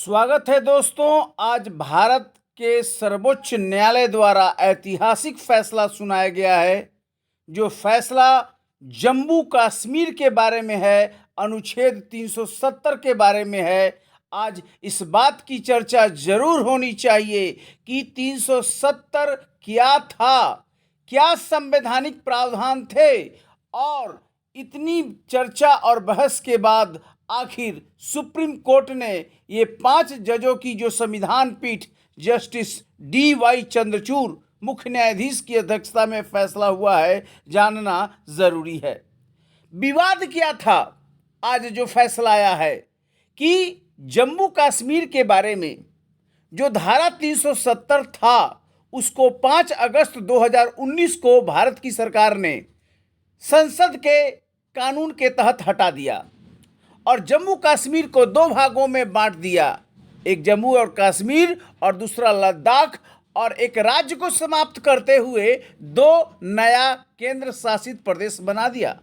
स्वागत है दोस्तों। आज भारत के सर्वोच्च न्यायालय द्वारा ऐतिहासिक फैसला सुनाया गया है। जो फैसला जम्मू कश्मीर के बारे में है, अनुच्छेद 370 के बारे में है। आज इस बात की चर्चा जरूर होनी चाहिए कि 370 क्या था, क्या संवैधानिक प्रावधान थे, और इतनी चर्चा और बहस के बाद आखिर सुप्रीम कोर्ट ने ये 5 जजों की जो संविधान पीठ जस्टिस DY चंद्रचूड़ मुख्य न्यायाधीश की अध्यक्षता में फैसला हुआ है, जानना जरूरी है। विवाद क्या था? आज जो फैसला आया है कि जम्मू कश्मीर के बारे में जो धारा 370 था उसको 5 अगस्त 2019 को भारत की सरकार ने संसद के कानून के तहत हटा दिया और जम्मू कश्मीर को 2 भागों में बांट दिया। एक जम्मू और कश्मीर और दूसरा लद्दाख, और एक राज्य को समाप्त करते हुए 2 नया केंद्र शासित प्रदेश बना दिया।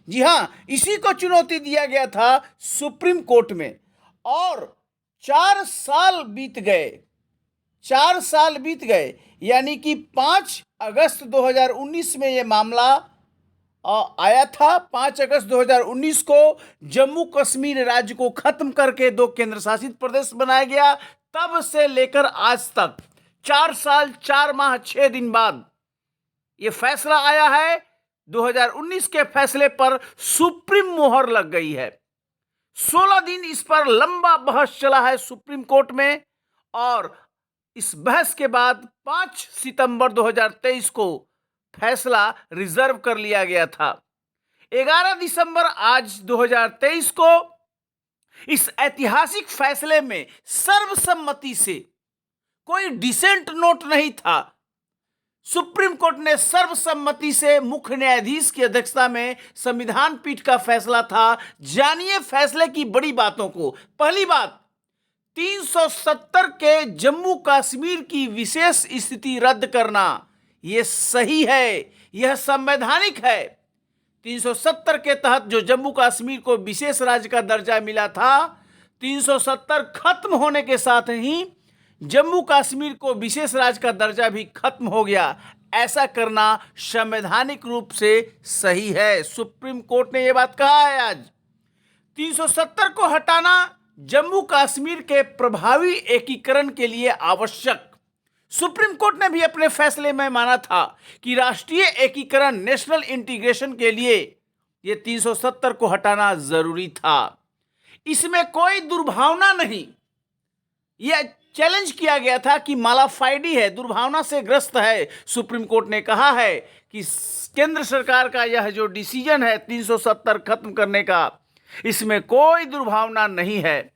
जी हाँ, इसी को चुनौती दिया गया था सुप्रीम कोर्ट में। और 4 साल बीत गए, 4 साल बीत गए, यानी कि 5 अगस्त 2019 में ये मामला आया था। 5 अगस्त 2019 को जम्मू कश्मीर राज्य को खत्म करके 2 केंद्र शासित प्रदेश बनाया गया। तब से लेकर आज तक 4 साल 4 माह 6 दिन बाद ये फैसला आया है। 2019 के फैसले पर सुप्रीम मोहर लग गई है। 16 दिन इस पर लंबा बहस चला है सुप्रीम कोर्ट में, और इस बहस के बाद 5 सितंबर 2023 को फैसला रिजर्व कर लिया गया था। 11 दिसंबर आज 2023 को इस ऐतिहासिक फैसले में सर्वसम्मति से, कोई डिसेंट नोट नहीं था, सुप्रीम कोर्ट ने सर्वसम्मति से मुख्य न्यायाधीश की अध्यक्षता में संविधान पीठ का फैसला था। जानिए फैसले की बड़ी बातों को। पहली बात, 370 के जम्मू कश्मीर की विशेष स्थिति रद्द करना यह सही है, यह संवैधानिक है। 370 के तहत जो जम्मू कश्मीर को विशेष राज्य का दर्जा मिला था, 370 खत्म होने के साथ ही जम्मू कश्मीर को विशेष राज्य का दर्जा भी खत्म हो गया। ऐसा करना संवैधानिक रूप से सही है। सुप्रीम कोर्ट ने यह बात कहा है। आज 370 को हटाना जम्मू कश्मीर के प्रभावी एकीकरण के लिए आवश्यक। सुप्रीम कोर्ट ने भी अपने फैसले में माना था कि राष्ट्रीय एकीकरण, नेशनल इंटीग्रेशन के लिए यह 370 को हटाना जरूरी था। इसमें कोई दुर्भावना नहीं। यह चैलेंज किया गया था कि मालाफाइडी है, दुर्भावना से ग्रस्त है। सुप्रीम कोर्ट ने कहा है कि केंद्र सरकार का यह जो डिसीजन है 370 खत्म करने का, इसमें कोई दुर्भावना नहीं है।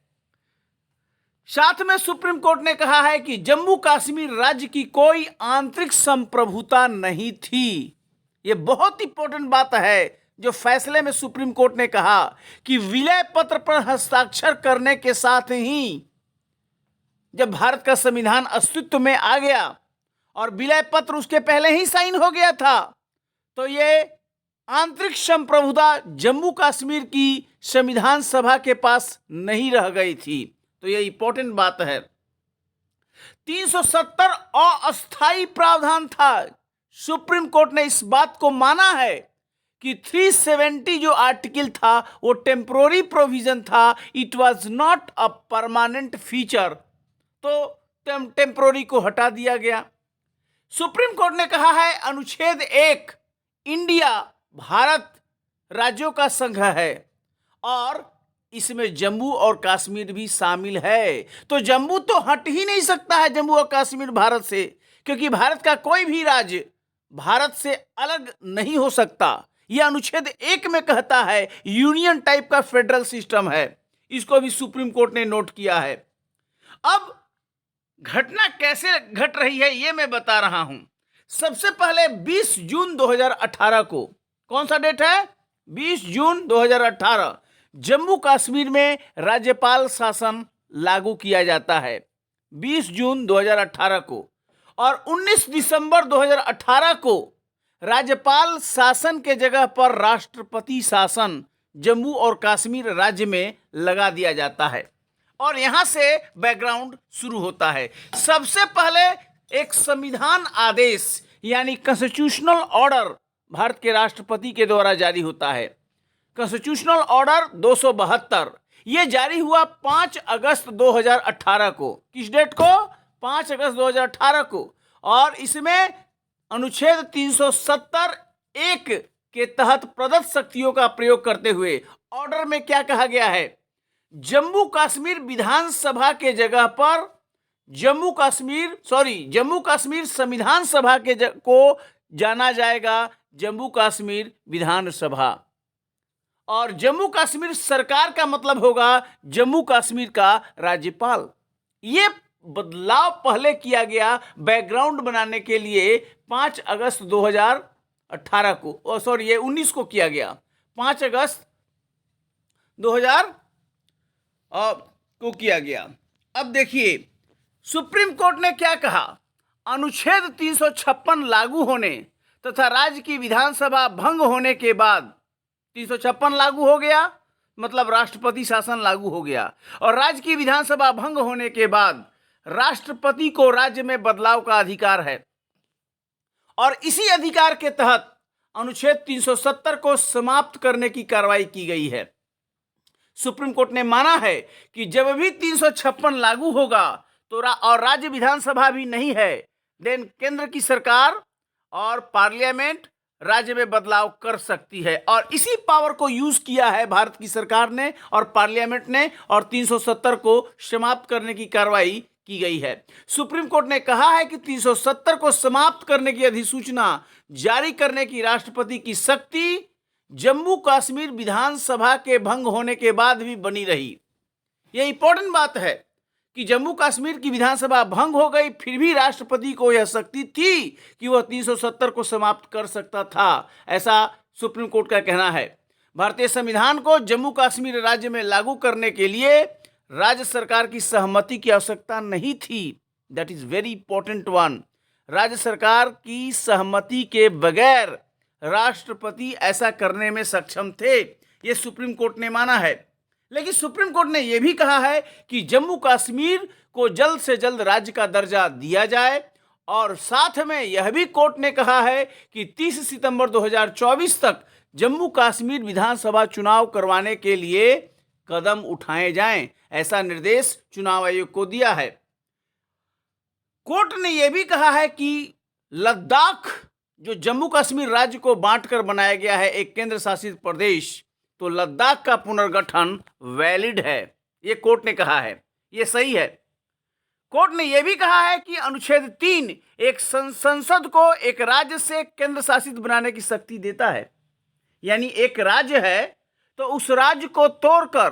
साथ में सुप्रीम कोर्ट ने कहा है कि जम्मू कश्मीर राज्य की कोई आंतरिक संप्रभुता नहीं थी। यह बहुत इंपॉर्टेंट बात है जो फैसले में सुप्रीम कोर्ट ने कहा कि विलय पत्र पर हस्ताक्षर करने के साथ ही जब भारत का संविधान अस्तित्व में आ गया और विलय पत्र उसके पहले ही साइन हो गया था, तो ये आंतरिक संप्रभुता जम्मू कश्मीर की संविधान सभा के पास नहीं रह गई थी। तो ये इंपॉर्टेंट बात है। 370 अस्थायी प्रावधान था। सुप्रीम कोर्ट ने इस बात को माना है कि 370 जो आर्टिकल था वो टेम्पोररी प्रोविजन था, it was not a permanent feature. तो टेम्पोररी को हटा दिया गया। सुप्रीम कोर्ट ने कहा है अनुच्छेद 1, इंडिया भारत राज्यों का संघ है और इसमें जम्मू और कश्मीर भी शामिल है। तो जम्मू तो हट ही नहीं सकता है, जम्मू और कश्मीर भारत से, क्योंकि भारत का कोई भी राज्य भारत से अलग नहीं हो सकता। यह अनुच्छेद 1 में कहता है, यूनियन टाइप का फेडरल सिस्टम है। इसको भी सुप्रीम कोर्ट ने नोट किया है। अब घटना कैसे घट रही है ये मैं बता रहा हूं। सबसे पहले 20 जून 2018 को, कौन सा डेट है? 20 जून 2018, जम्मू कश्मीर में राज्यपाल शासन लागू किया जाता है 20 जून 2018 को। और 19 दिसंबर 2018 को राज्यपाल शासन के जगह पर राष्ट्रपति शासन जम्मू और कश्मीर राज्य में लगा दिया जाता है। और यहां से बैकग्राउंड शुरू होता है। सबसे पहले एक संविधान आदेश यानी कॉन्स्टिट्यूशनल ऑर्डर भारत के राष्ट्रपति के द्वारा जारी होता है। कॉन्स्टिट्यूशनल ऑर्डर 272 ये जारी हुआ 5 अगस्त 2018 को। किस डेट को? 5 अगस्त 2018 को। और इसमें अनुच्छेद 370 एक के तहत प्रदत्त शक्तियों का प्रयोग करते हुए ऑर्डर में क्या कहा गया है? जम्मू कश्मीर विधानसभा के जगह पर जम्मू कश्मीर संविधान सभा को जाना जाएगा जम्मू कश्मीर विधानसभा। और जम्मू कश्मीर सरकार का मतलब होगा जम्मू कश्मीर का राज्यपाल। ये बदलाव पहले किया गया बैकग्राउंड बनाने के लिए 5 अगस्त 2018 को, ये 19 को किया गया। 5 अगस्त 2000 को किया गया। अब देखिए सुप्रीम कोर्ट ने क्या कहा? अनुच्छेद 356 लागू होने तथा राज्य की विधानसभा भंग होने के बाद 356 लागू हो गया, मतलब राष्ट्रपति शासन लागू हो गया, और राज्य की विधानसभा भंग होने के बाद राष्ट्रपति को राज्य में बदलाव का अधिकार है। और इसी अधिकार के तहत अनुच्छेद 370 को समाप्त करने की कार्रवाई की गई है। सुप्रीम कोर्ट ने माना है कि जब भी 356 लागू होगा तो और राज्य विधानसभा भी नहीं है, देन केंद्र की सरकार और पार्लियामेंट राज्य में बदलाव कर सकती है। और इसी पावर को यूज किया है भारत की सरकार ने और पार्लियामेंट ने, और 370 को समाप्त करने की कार्रवाई की गई है। सुप्रीम कोर्ट ने कहा है कि 370 को समाप्त करने की अधिसूचना जारी करने की राष्ट्रपति की शक्ति जम्मू कश्मीर विधानसभा के भंग होने के बाद भी बनी रही। यह इंपॉर्टेंट बात है कि जम्मू कश्मीर की विधानसभा भंग हो गई, फिर भी राष्ट्रपति को यह शक्ति थी कि वह 370 को समाप्त कर सकता था, ऐसा सुप्रीम कोर्ट का कहना है। भारतीय संविधान को जम्मू कश्मीर राज्य में लागू करने के लिए राज्य सरकार की सहमति की आवश्यकता नहीं थी। That is very important one. राज्य सरकार की सहमति के बगैर राष्ट्रपति ऐसा करने में सक्षम थे, यह सुप्रीम कोर्ट ने माना है। लेकिन सुप्रीम कोर्ट ने यह भी कहा है कि जम्मू कश्मीर को जल्द से जल्द राज्य का दर्जा दिया जाए, और साथ में यह भी कोर्ट ने कहा है कि 30 सितंबर 2024 तक जम्मू कश्मीर विधानसभा चुनाव करवाने के लिए कदम उठाए जाएं, ऐसा निर्देश चुनाव आयोग को दिया है। कोर्ट ने यह भी कहा है कि लद्दाख, जो जम्मू कश्मीर राज्य को बांटकर बनाया गया है एक केंद्र शासित प्रदेश, तो लद्दाख का पुनर्गठन वैलिड है, ये कोर्ट ने कहा है, ये सही है। कोर्ट ने यह भी कहा है कि अनुच्छेद 3 एक संसद को एक राज्य से केंद्र शासित बनाने की शक्ति देता है। यानी एक राज्य है तो उस राज्य को तोड़कर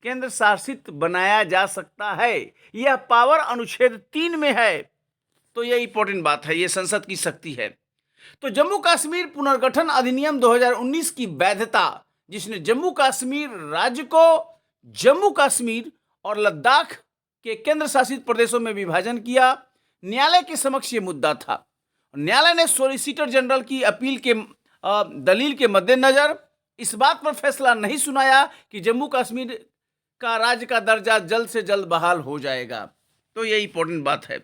केंद्र शासित बनाया जा सकता है, यह पावर अनुच्छेद 3 में है। तो यह इंपॉर्टेंट बात है, यह संसद की शक्ति है। तो जम्मू कश्मीर पुनर्गठन अधिनियम 2019 की वैधता, जिसने जम्मू कश्मीर राज्य को जम्मू कश्मीर और लद्दाख के केंद्र शासित प्रदेशों में विभाजन किया, न्यायालय के समक्ष ये मुद्दा था। न्यायालय ने सॉलिसिटर जनरल की अपील के दलील के मद्देनजर इस बात पर फैसला नहीं सुनाया कि जम्मू कश्मीर का राज्य का दर्जा जल्द से जल्द बहाल हो जाएगा। तो ये इंपॉर्टेंट बात है।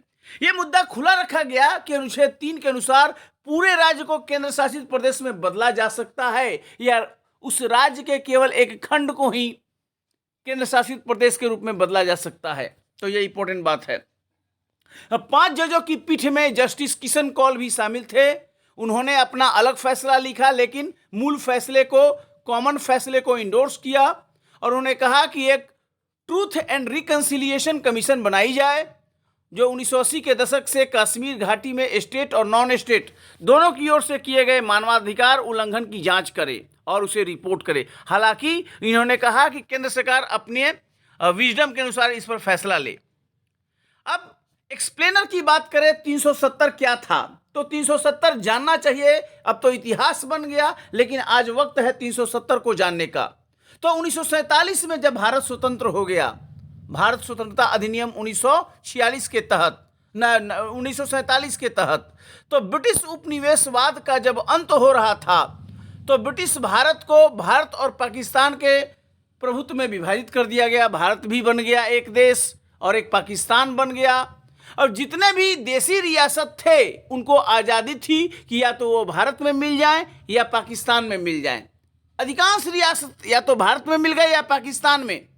ये मुद्दा खुला रखा गया कि अनुच्छेद 3 के अनुसार पूरे राज्य को केंद्र शासित प्रदेश में बदला जा सकता है, या उस राज्य के केवल एक खंड को ही केंद्र शासित प्रदेश के रूप में बदला जा सकता है। तो ये इंपॉर्टेंट बात है। 5 जजों की पीठ में जस्टिस किशन कौल भी शामिल थे। उन्होंने अपना अलग फैसला लिखा, लेकिन मूल फैसले को, कॉमन फैसले को इंडोर्स किया, और उन्होंने कहा कि एक ट्रूथ एंड रिकंसिलिएशन कमीशन बनाई जाए जो 1980 के दशक से कश्मीर घाटी में स्टेट और नॉन स्टेट दोनों की ओर से किए गए मानवाधिकार उल्लंघन की जांच करे और उसे रिपोर्ट करे। हालांकि इन्होंने कहा कि केंद्र सरकार अपने विजडम के अनुसार इस पर फैसला ले। अब एक्सप्लेनर की बात करें, 370 क्या था? तो 370 जानना चाहिए, अब तो इतिहास बन गया, लेकिन आज वक्त है 370 को जानने का। तो 1947 में जब भारत स्वतंत्र हो गया, भारत स्वतंत्रता अधिनियम 1946 के तहत 1947 के तहत, तो ब्रिटिश उपनिवेशवाद का जब अंत हो रहा था, तो ब्रिटिश भारत को भारत और पाकिस्तान के प्रभुत्व में विभाजित कर दिया गया। भारत भी बन गया एक देश और एक पाकिस्तान बन गया। और जितने भी देशी रियासत थे उनको आज़ादी थी कि या तो वो भारत में मिल जाएं या पाकिस्तान में मिल जाएं। अधिकांश रियासत या तो भारत में मिल गए या पाकिस्तान में।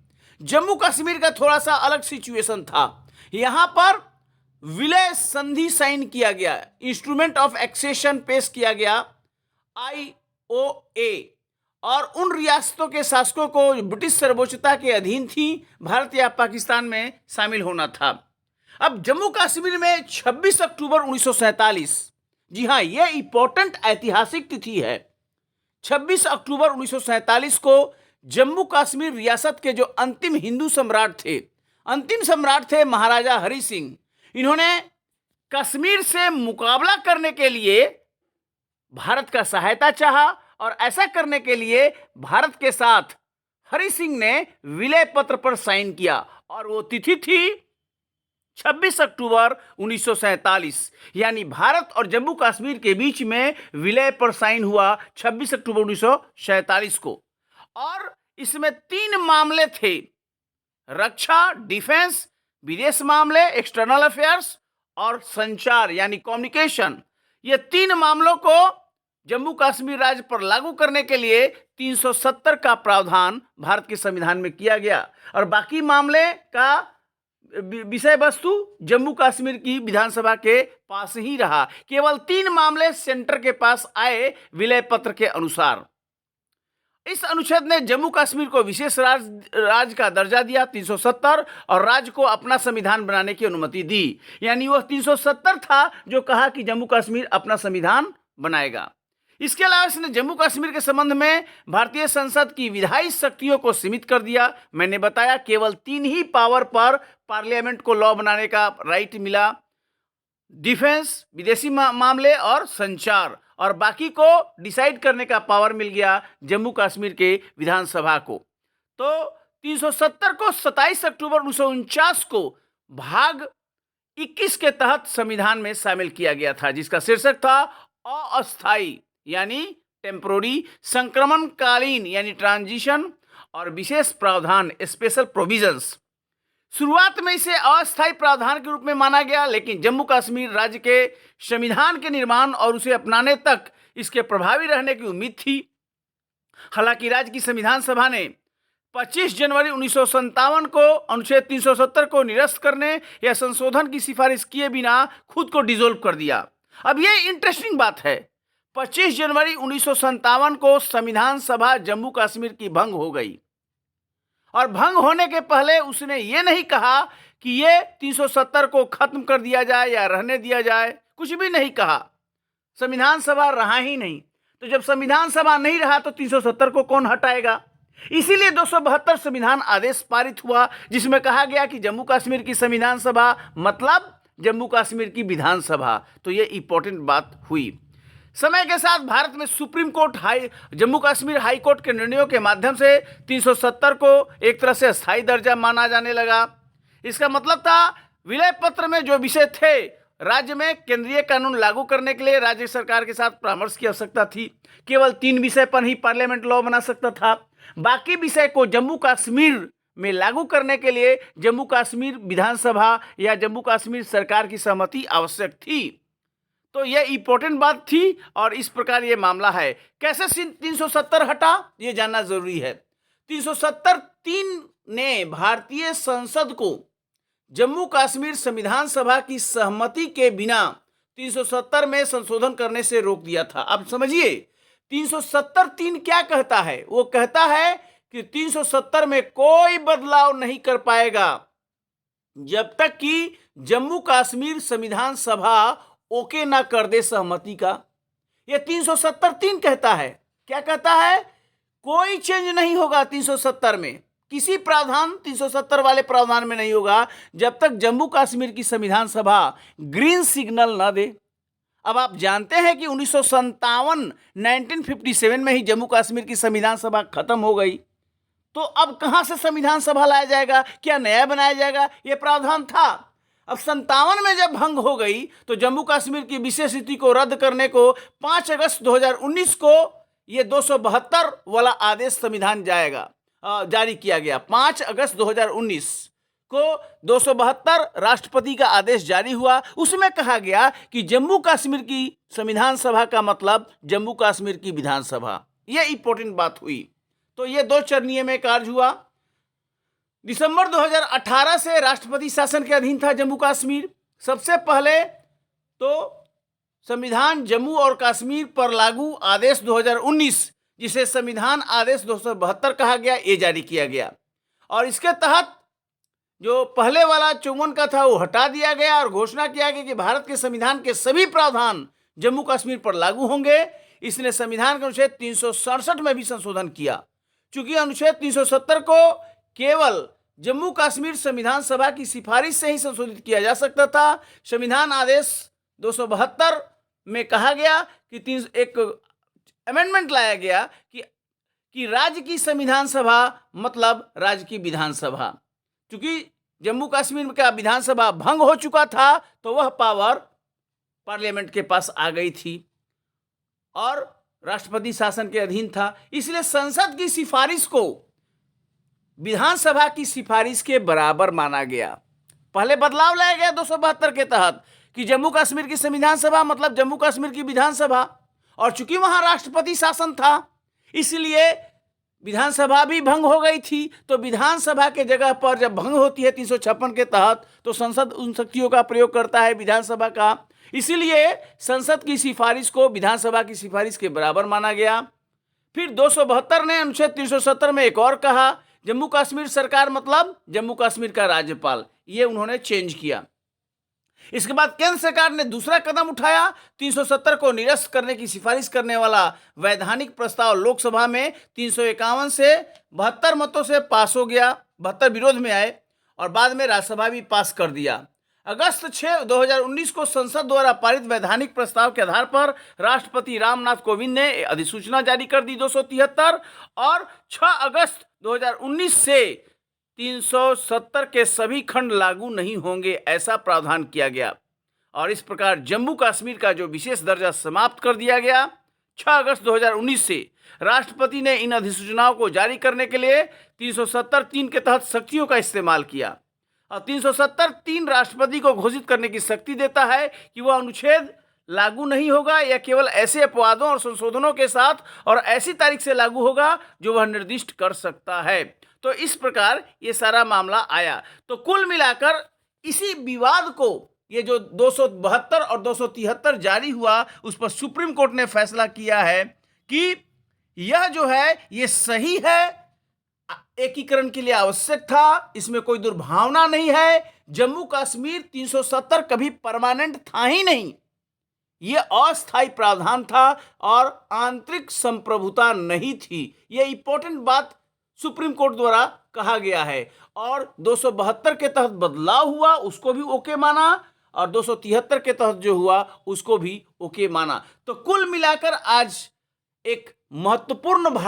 जम्मू कश्मीर का थोड़ा सा अलग सिचुएशन था। यहाँ पर विलय संधि साइन किया गया, इंस्ट्रूमेंट ऑफ एक्सेशन पेश किया गया IOA, और उन रियासतों के शासकों को ब्रिटिश सर्वोच्चता के अधीन थी, भारत या पाकिस्तान में शामिल होना था। अब जम्मू कश्मीर में 26 अक्टूबर 1947, जी हाँ, यह इंपॉर्टेंट ऐतिहासिक तिथि है। 26 अक्टूबर 1947 को जम्मू कश्मीर रियासत के जो अंतिम हिंदू सम्राट थे महाराजा हरि सिंह। इन्होंने कश्मीर से मुकाबला करने के लिए भारत का सहायता चाहा, और ऐसा करने के लिए भारत के साथ हरि सिंह ने विलय पत्र पर साइन किया, और वो तिथि थी 26 अक्टूबर 1947। यानी भारत और जम्मू कश्मीर के बीच में विलय पर साइन हुआ 26 अक्टूबर 1947 को। और इसमें 3 मामले थे: रक्षा, डिफेंस, विदेश मामले, एक्सटर्नल अफेयर्स, और संचार यानी कम्युनिकेशन। ये 3 मामलों को जम्मू कश्मीर राज्य पर लागू करने के लिए 370 का प्रावधान भारत के संविधान में किया गया, और बाकी मामले का विषय वस्तु जम्मू कश्मीर की विधानसभा के पास ही रहा। केवल 3 मामले सेंटर के पास आए विलय पत्र के अनुसार। इस अनुच्छेद ने जम्मू कश्मीर को विशेष राज्य का दर्जा दिया 370, और राज्य को अपना संविधान बनाने की अनुमति दी। यानी वह 370 था जो कहा कि जम्मू कश्मीर अपना संविधान बनाएगा। इसके अलावा इसने जम्मू कश्मीर के संबंध में भारतीय संसद की विधायी शक्तियों को सीमित कर दिया। मैंने बताया केवल 3 ही पावर पर पार्लियामेंट को लॉ बनाने का राइट मिला: डिफेंस, विदेशी मामले और संचार, और बाकी को डिसाइड करने का पावर मिल गया जम्मू कश्मीर के विधानसभा को। तो 370 को 27 अक्टूबर 1949 को भाग 21 के तहत संविधान में शामिल किया गया था, जिसका शीर्षक था अस्थायी यानी टेम्पोररी, संक्रमणकालीन यानी ट्रांजिशन, और विशेष प्रावधान स्पेशल प्रोविजंस। शुरुआत में इसे अस्थायी प्रावधान के रूप में माना गया, लेकिन जम्मू कश्मीर राज्य के संविधान के निर्माण और उसे अपनाने तक इसके प्रभावी रहने की उम्मीद थी। हालांकि राज्य की संविधान सभा ने 25 जनवरी 1957 को अनुच्छेद 370 को निरस्त करने या संशोधन की सिफारिश किए बिना खुद को डिसॉल्व कर दिया। अब ये इंटरेस्टिंग बात है, 25 जनवरी 1957 को संविधान सभा जम्मू कश्मीर की भंग हो गई, और भंग होने के पहले उसने ये नहीं कहा कि ये 370 को खत्म कर दिया जाए या रहने दिया जाए, कुछ भी नहीं कहा। संविधान सभा रहा ही नहीं, तो जब संविधान सभा नहीं रहा तो 370 को कौन हटाएगा? इसीलिए 272 संविधान आदेश पारित हुआ, जिसमें कहा गया कि जम्मू कश्मीर की संविधान सभा मतलब जम्मू कश्मीर की विधानसभा। तो ये इंपॉर्टेंट बात हुई। समय के साथ भारत में supreme court Jammu Kashmir high court के निर्णयों के माध्यम से 370 को एक तरह से स्थायी दर्जा माना जाने लगा। इसका मतलब था विलय पत्र में जो विषय थे, राज्य में केंद्रीय कानून लागू करने के लिए राज्य सरकार के साथ परामर्श की आवश्यकता थी। केवल 3 विषय पर ही पार्लियामेंट लॉ बना सकता था। बाकी विषय को जम्मू कश्मीर में लागू करने के लिए जम्मू कश्मीर विधानसभा या जम्मू कश्मीर सरकार की सहमति आवश्यक थी। तो यह इंपॉर्टेंट बात थी, और इस प्रकार ये मामला है। कैसे 370 हटा, ये जानना जरूरी है। 370(3) ने भारतीय संसद को जम्मू कश्मीर संविधान सभा की सहमति के बिना 370 में संशोधन करने से रोक दिया था। अब समझिए 370(3) क्या कहता है? वो कहता है कि 370 में कोई बदलाव नहीं कर पाएगा जब तक कि जम्मू कश्मीर संविधान सभा ओके ना कर दे सहमति का। ये 370(3) कहता है। क्या कहता है? कोई चेंज नहीं होगा 370 में, किसी प्रावधान 370 वाले प्रावधान में नहीं होगा जब तक जम्मू कश्मीर की संविधान सभा ग्रीन सिग्नल ना दे। अब आप जानते हैं कि 1957 में ही जम्मू कश्मीर की संविधान सभा खत्म हो गई। तो अब कहां से संविधान सभा लाया जाएगा? क्या नया बनाया जाएगा? यह प्रावधान था। अब 57 में जब भंग हो गई तो जम्मू कश्मीर की विशेष स्थिति को रद्द करने को 5 अगस्त 2019 को ये 272 वाला आदेश संविधान जाएगा। जारी किया गया। 5 अगस्त 2019 को 272 राष्ट्रपति का आदेश जारी हुआ। उसमें कहा गया कि जम्मू कश्मीर की संविधान सभा का मतलब जम्मू कश्मीर की विधानसभा। यह इंपॉर्टेंट बात हुई। तो यह 2 चरणीय में कार्य हुआ। दिसंबर 2018 से राष्ट्रपति शासन के अधीन था जम्मू कश्मीर। सबसे पहले तो संविधान जम्मू और कश्मीर पर लागू आदेश 2019, जिसे संविधान आदेश 272 कहा गया, ये जारी किया गया। और इसके तहत जो पहले वाला 54 का था वो हटा दिया गया और घोषणा किया गया कि भारत के संविधान के सभी प्रावधान जम्मू कश्मीर पर लागू होंगे। इसने संविधान के अनुच्छेद 367 में भी संशोधन किया। चूंकि अनुच्छेद 370 को केवल जम्मू कश्मीर संविधान सभा की सिफारिश से ही संशोधित किया जा सकता था, संविधान आदेश 272 में कहा गया कि एक अमेंडमेंट लाया गया कि राज्य की संविधान सभा मतलब राज्य की विधानसभा। क्योंकि जम्मू कश्मीर का विधानसभा भंग हो चुका था तो वह पावर पार्लियामेंट के पास आ गई थी और राष्ट्रपति शासन के अधीन था। इसलिए संसद की सिफारिश को विधानसभा की सिफारिश के बराबर माना गया। पहले बदलाव लाया गया 272 के तहत कि जम्मू कश्मीर की संविधान सभा मतलब जम्मू कश्मीर की विधानसभा, और चूंकि वहां राष्ट्रपति शासन था इसलिए विधानसभा भी भंग हो गई थी। तो विधानसभा के जगह पर जब भंग होती है 356 के तहत तो संसद उन शक्तियों का प्रयोग करता है विधानसभा का। इसीलिए संसद की सिफारिश को विधानसभा की सिफारिश के बराबर माना गया। फिर 272 ने अनुच्छेद 370 में एक और कहा, जम्मू कश्मीर सरकार मतलब जम्मू कश्मीर का राज्यपाल। ये उन्होंने चेंज किया। इसके बाद केंद्र सरकार ने दूसरा कदम उठाया। 370 को निरस्त करने की सिफारिश करने वाला वैधानिक प्रस्ताव लोकसभा में 351 से 72 मतों से पास हो गया। 72 विरोध में आए और बाद में राज्यसभा भी पास कर दिया। अगस्त 6, 2019 को संसद द्वारा पारित वैधानिक प्रस्ताव के आधार पर राष्ट्रपति रामनाथ कोविंद ने अधिसूचना जारी कर दी 273 और 6 अगस्त 2019 से 370 के सभी खंड लागू नहीं होंगे, ऐसा प्रावधान किया गया। और इस प्रकार जम्मू कश्मीर का जो विशेष दर्जा समाप्त कर दिया गया। 6 अगस्त 2019 से राष्ट्रपति ने इन अधिसूचनाओं को जारी करने के लिए 370(3) के तहत शक्तियों का इस्तेमाल किया। और 370(3) राष्ट्रपति को घोषित करने की शक्ति देता है कि वह अनुच्छेद लागू नहीं होगा या केवल ऐसे अपवादों और संशोधनों के साथ और ऐसी तारीख से लागू होगा जो वह निर्दिष्ट कर सकता है। तो इस प्रकार ये सारा मामला आया। तो कुल मिलाकर इसी विवाद को, ये जो 272 और 273 जारी हुआ, उस पर सुप्रीम कोर्ट ने फैसला किया है कि यह जो है ये सही है, एकीकरण के लिए आवश्यक था, इसमें कोई दुर्भावना नहीं है। जम्मू कश्मीर 370 कभी परमानेंट था ही नहीं, ये अस्थायी प्रावधान था और आंतरिक संप्रभुता नहीं थी। ये इंपॉर्टेंट बात सुप्रीम कोर्ट द्वारा कहा गया है। और 272 के तहत बदलाव हुआ उसको भी ओके माना और 273 के तहत जो हुआ उसको भी ओके माना। तो कुल मिलाकर आज एक महत्वपूर्ण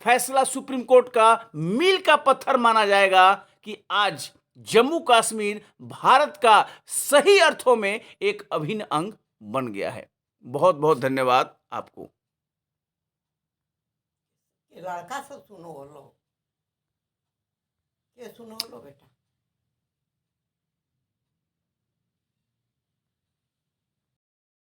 फैसला सुप्रीम कोर्ट का मील का पत्थर माना जाएगा कि आज जम्मू कश्मीर भारत का सही अर्थों में एक अभिन्न अंग बन गया है। बहुत बहुत धन्यवाद आपको। लड़का सब सुनो लो, ये सुनो लो बेटा।